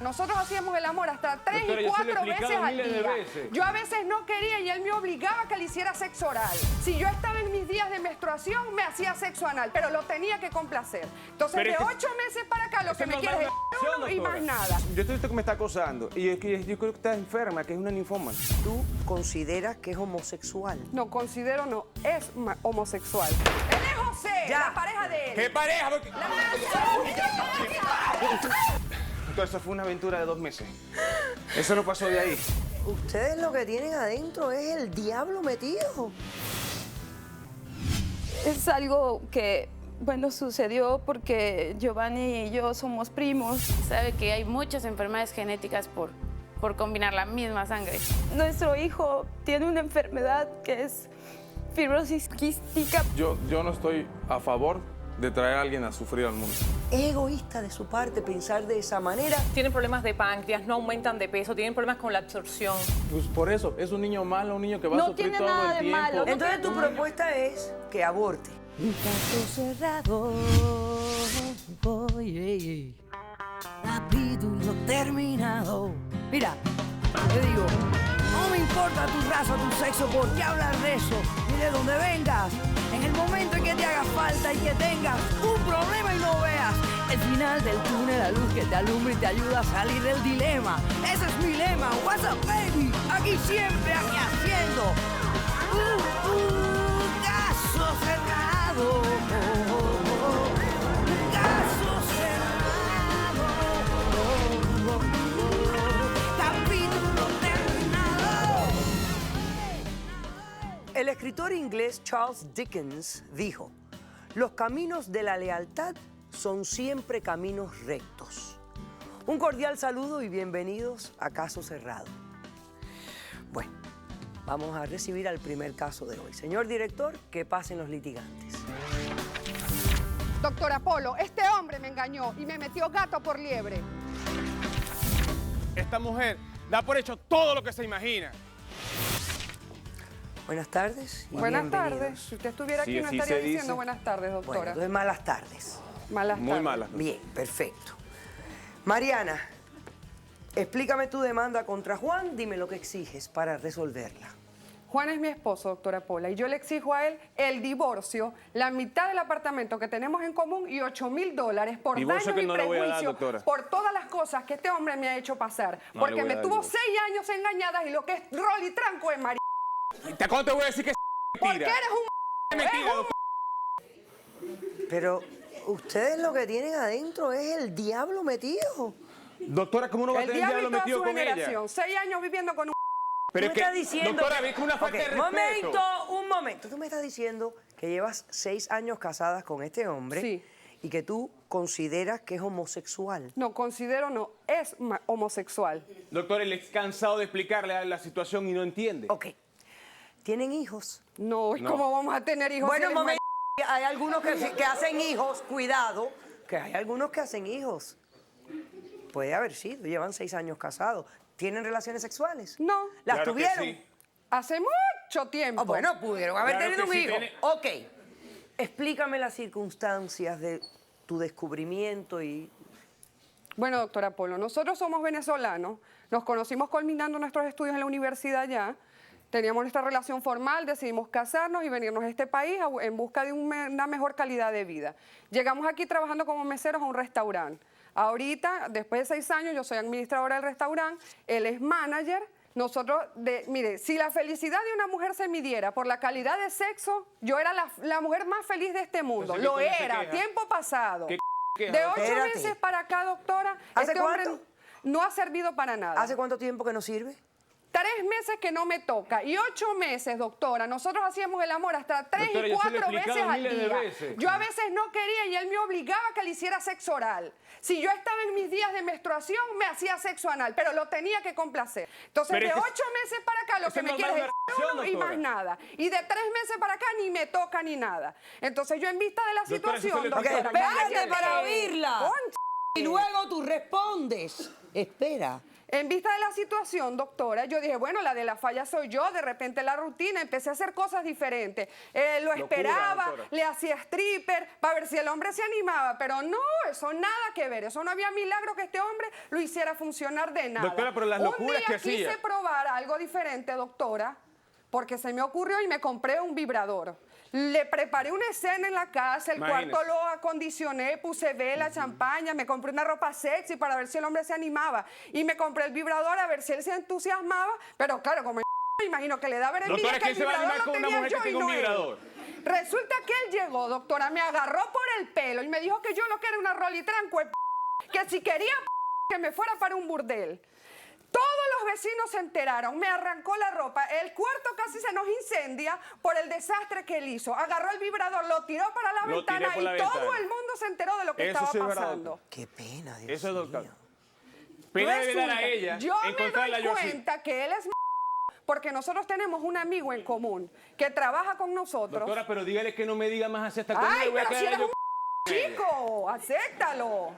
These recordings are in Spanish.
Nosotros hacíamos el amor hasta 3 Doctora, y yo se lo he 4 veces explicado al miles de día. veces. Yo a veces no quería y él me obligaba a que le hiciera sexo oral. Si yo estaba en mis días de menstruación, me hacía sexo anal, pero lo tenía que complacer. Entonces, Pero de es que 8 meses para acá, lo eso que me no quiere da es una el uno y más doctora. nada. Yo estoy visto que me está acosando y es que yo creo que está enferma, que es una ninfómana. ¿Tú consideras que es homosexual? No, considero no, es homosexual. Él es José, Ya. la pareja de él. ¿Qué pareja? Porque- Entonces, eso fue una aventura de 2 meses. Eso no pasó de ahí. Ustedes lo que tienen adentro es el diablo metido. Es algo que, bueno, sucedió porque Giovanni y yo somos primos. Sabe que hay muchas enfermedades genéticas por combinar la misma sangre. Nuestro hijo tiene una enfermedad que es fibrosis quística. Yo no estoy a favor de traer a alguien a sufrir al mundo. Es egoísta de su parte pensar de esa manera. Tienen problemas de páncreas, no aumentan de peso, tienen problemas con la absorción. Pues por eso, es un niño malo, un niño que va a No sufrir tiene todo nada el de tiempo. malo. Entonces tu propuesta es que aborte. Un caso cerrado. Capítulo terminado. Mira, te digo, no me importa tu raza, tu sexo, por qué hablar de eso, ni de dónde vengas. En el momento en que te haga falta y que tengas un problema y no veas el final del túnel, la luz que te alumbra y te ayuda a salir del dilema. Ese es mi lema. What's up, baby? Aquí siempre, aquí haciendo caso cerrado. Caso cerrado. Capítulo terminado. El escritor inglés Charles Dickens dijo, los caminos de la lealtad son siempre caminos rectos. Un cordial saludo y bienvenidos a Caso Cerrado. Bueno, vamos a recibir al primer caso de hoy. Señor director, que pasen los litigantes. Doctor Apolo, este hombre me engañó y me metió gato por liebre. Esta mujer da por hecho todo lo que se imagina. Buenas tardes y Buenas bienvenidos. tardes. Si usted estuviera aquí, Sí, no así estaría se dice. diciendo buenas tardes, Bueno, doctora. entonces malas tardes. Malas Muy tardes. mala. Bien, perfecto. Mariana, explícame tu demanda contra Juan, dime lo que exiges para resolverla. Juan es mi esposo, doctora Pola, y yo le exijo a él el divorcio, la mitad del apartamento que tenemos en común y $8,000 por Divorcio daños que y no le voy a dar, prejuicio, doctora. por todas las cosas que este hombre me ha hecho pasar. No porque le voy a me dar tuvo divorcio. 6 años engañadas y lo que es rol y tranco es marido. ¿Cómo te voy a decir que es Porque mentira? eres un Mentira, doctora. Pero ustedes lo que tienen adentro es el diablo metido. Doctora, ¿cómo no va a el tener diablo diablo y toda metido su con ella? generación. 6 años viviendo con un... Pero Tú es me que, estás diciendo doctora, que- ves que una falta Ok, de respeto. un momento. Tú me estás diciendo que llevas 6 años casadas con este hombre Sí. y que tú consideras que es homosexual. No, considero no, es homosexual. Doctora, él es cansado de explicarle la situación y no entiende. Ok. ¿Tienen hijos? No, ¿y cómo vamos a tener hijos? Bueno, si un eres momento. Hay algunos que hacen hijos, cuidado, que hay algunos que hacen hijos. Puede haber sido, llevan 6 años casados. ¿Tienen relaciones sexuales? No. ¿Las Claro que tuvieron? sí. Hace mucho tiempo. Ah, bueno, pudieron haber Claro tenido que un sí, hijo. tiene- Ok. Explícame las circunstancias de tu descubrimiento y... Bueno, doctora Polo, nosotros somos venezolanos, nos conocimos culminando nuestros estudios en la universidad ya, teníamos nuestra relación formal, decidimos casarnos y venirnos a este país en busca de una mejor calidad de vida. Llegamos aquí trabajando como meseros a un restaurante. Ahorita, después de 6 años, yo soy administradora del restaurante, él es manager. Nosotros, mire, si la felicidad de una mujer se midiera por la calidad de sexo, yo era la mujer más feliz de este mundo. Entonces, Lo ¿qué se era, queja? tiempo pasado. ¿Qué queja, De doctora? 8 Espérate. meses para acá, doctora, ¿Hace este hombre cuánto? no ha servido para nada. ¿Hace cuánto tiempo que no sirve? 3 meses que no me toca y 8 meses, doctora. Nosotros hacíamos el amor hasta 3 Doctora, y yo se lo he 4 veces explicado al miles de día. veces. Yo a veces no quería y él me obligaba a que le hiciera sexo oral. Si yo estaba en mis días de menstruación, me hacía sexo anal, pero lo tenía que complacer. Entonces, Pero de es que 8 meses para acá, lo eso que me no quiere da es una el relación, uno y doctora. más nada. Y de 3 meses para acá ni me toca ni nada. Entonces, yo en vista de la Doctora, eso se situación, lo he Ok, explicado. espérate cállate. para oírla. Concha. Y luego tú respondes. Espera. En vista de la situación, doctora, yo dije, bueno, la de la falla soy yo, de repente la rutina, empecé a hacer cosas diferentes. Lo esperaba, doctora. le hacía stripper para ver si el hombre se animaba, pero no, eso nada que ver, eso no había milagro que este hombre lo hiciera funcionar de nada. Doctora, pero las locuras que Un día quise hacía. probar algo diferente, doctora, porque se me ocurrió y me compré un vibrador. Le preparé una escena en la casa, el Imagínese. cuarto lo acondicioné, puse vela, champaña, me compré una ropa sexy para ver si el hombre se animaba. Y me compré el vibrador a ver si él se entusiasmaba, pero claro, como me imagino que le da ver envidia Doctora, que ¿quién el se va a vibrador animar lo con una tenía mujer yo que y tenga un no él. vibrador? Resulta que él llegó, doctora, me agarró por el pelo y me dijo que yo lo que era una rolitranco, que si quería que me fuera para un burdel. Todos los vecinos se enteraron, me arrancó la ropa, el cuarto casi se nos incendia por el desastre que él hizo. Agarró el vibrador, lo tiró para la Lo tiré ventana por y la todo ventana. el mundo se enteró de lo que Eso estaba sí es verdad, pasando. doctora. Qué pena, Dios Eso es doctor. mío. Pena debe dar a Resulta, ella yo me encontrarla doy yo así. cuenta que él es porque nosotros tenemos un amigo en común que trabaja con nosotros. Doctora, pero dígale que no me diga más así hasta cuándo Ay, le voy a pero si quedar eres yo. un chico, acéptalo.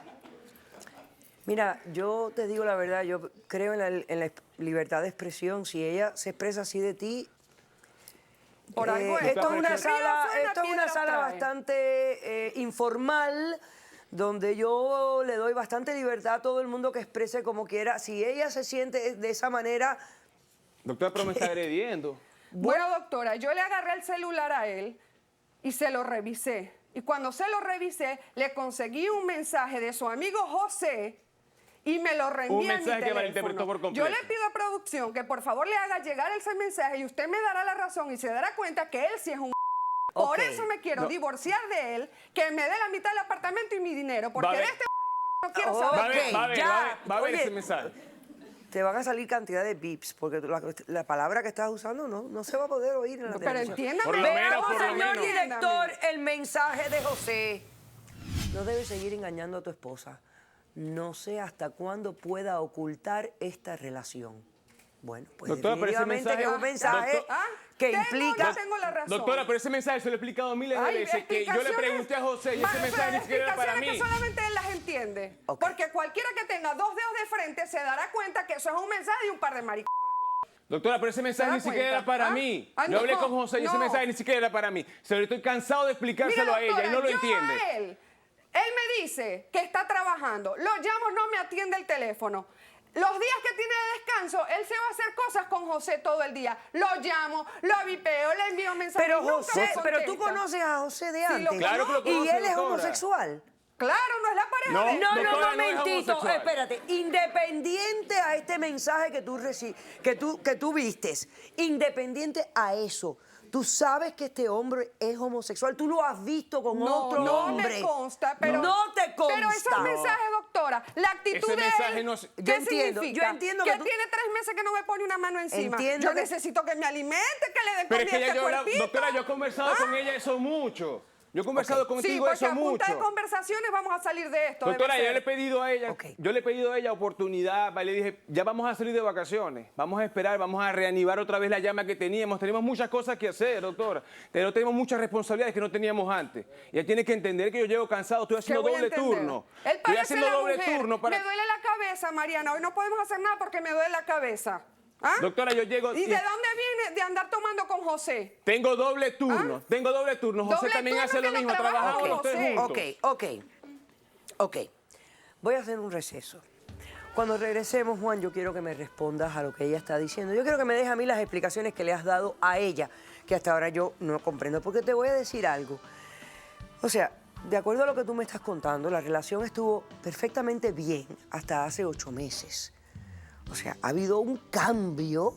Mira, yo te digo la verdad, yo creo en la libertad de expresión. Si ella se expresa así de ti, Por algo es. esto es una Río sala, suena, esto es una piedras sala trae. bastante informal, donde yo le doy bastante libertad a todo el mundo que exprese como quiera. Si ella se siente de esa manera, Doctora, pero me está agrediendo. Bueno, doctora, yo le agarré el celular a él y se lo revisé. Y cuando se lo revisé, le conseguí un mensaje de su amigo José y me lo reenvié Un a mi mensaje que teléfono. malinterpretó por Yo completo. le pido a producción que por favor le haga llegar ese mensaje y usted me dará la razón y se dará cuenta que él sí es un Por Ok. eso me quiero divorciar de él, que me dé la mitad del apartamento y mi dinero, porque Va a de ver. este no quiero Oh, saber. Va a ver, Ok, va a ver, ya. va a ver, va a ver Oye, ese mensaje. te van a salir cantidad de bips, porque la palabra que estás usando no se va a poder oír en la Pero televisión. entiéndame. Por lo menos, Veamos, por lo señor menos. director, el mensaje de José. No debes seguir engañando a tu esposa. No sé hasta cuándo pueda ocultar esta relación. Bueno, pues Doctora, pero ese definitivamente que es un mensaje Doctor- que Tengo, implica... no tengo la razón. Doctora, pero ese mensaje se lo he explicado miles de Ay, veces, que yo le explicaciones- pregunté a José y Ma- ese pero mensaje ni siquiera era para explicaciones mí. que solamente él las entiende. Ok. Porque cualquiera que tenga dos dedos de frente se dará cuenta que eso es un mensaje de un par de maricos. Doctora, pero ese mensaje ¿Se da ni siquiera cuenta? era para ¿Ah? mí. Ah, Yo hablé no, con José y ese no. mensaje ni siquiera era para mí. Se lo estoy cansado de explicárselo a ella y no lo yo entiende. a él me dice que está trabajando. Lo llamo, no me atiende el teléfono. Los días que tiene de descanso, él se va a hacer cosas con José todo el día. Lo llamo, lo vipeo, le envío mensajes. Pero y nunca José, me pero tú contesta. conoces a José de Sí, lo antes. Claro que lo y conozco, él es doctora. homosexual. Claro, no es la pareja No. de él. No, Doctora, no es momentito, homosexual. espérate. Independiente a este mensaje que tú vistes, independiente a eso, tú sabes que este hombre es homosexual. Tú lo has visto con otro no hombre. me consta, pero no te consta. Pero esos mensajes, doctora, la actitud Ese de mensaje él, no se- ¿qué Yo entiendo, significa? yo entiendo que que tú- tiene 3 meses que no me pone una mano encima. Entiendo Yo que- necesito que me alimente, que le den Pero es comida que a ya este yo, cuerpito. doctora, yo he conversado con ella eso mucho. Yo he conversado Sí, contigo porque eso a punta de mucho. conversaciones vamos a salir de esto. Doctora, debe yo ser. le he pedido a ella, Ok. yo le he pedido a ella oportunidad, le dije, ya vamos a salir de vacaciones, vamos a esperar, vamos a reanivar otra vez la llama que teníamos muchas cosas que hacer, doctora, pero tenemos muchas responsabilidades que no teníamos antes. Ella tiene que entender que yo llego cansado, estoy ¿Qué haciendo voy a doble entender? turno. Él Estoy parece haciendo la doble mujer. turno para... Me duele la cabeza, Mariana. Hoy no podemos hacer nada porque me duele la cabeza. ¿Ah? Doctora, yo llego... ¿Y de dónde viene de andar tomando con José? Tengo doble turno, tengo doble turno. José Doble también turno hace que lo no mismo, trabaja trabajamos con los tres José. juntos. Ok. Voy a hacer un receso. Cuando regresemos, Juan, yo quiero que me respondas a lo que ella está diciendo. Yo quiero que me dejes a mí las explicaciones que le has dado a ella, que hasta ahora yo no comprendo. Porque te voy a decir algo. O sea, de acuerdo a lo que tú me estás contando, la relación estuvo perfectamente bien hasta hace 8 meses. O sea, ha habido un cambio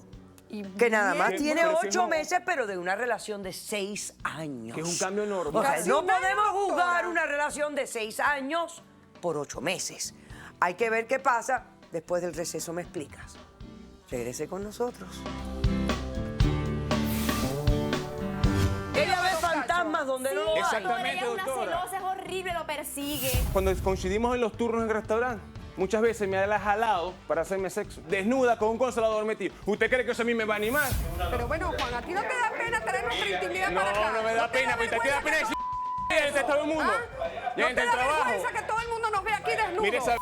que nada más bien, tiene pero si 8 no- meses, pero de una relación de 6 años. Que es un cambio enorme. O sea, Casi no un año, podemos juzgar doctora. una relación de 6 años por 8 meses. Hay que ver qué pasa. Después del receso me explicas. Regrese con nosotros. Ella ve fantasmas donde no lo hay. Exactamente, doctora. es horrible, lo persigue. Cuando coincidimos en los turnos en el restaurante, muchas veces me ha jalado para hacerme sexo, desnuda con un consolador metido. ¿Usted cree que eso a mí me va a animar? Pero bueno, Juan, ¿a ti no te da pena traer nuestra intimidad para acá? No me da pena, pero te da pena decir de todo el mundo. ¿Ah? Ya ¿No entre te el da trabajo. vergüenza que todo el mundo nos ve aquí desnudos? Mire esa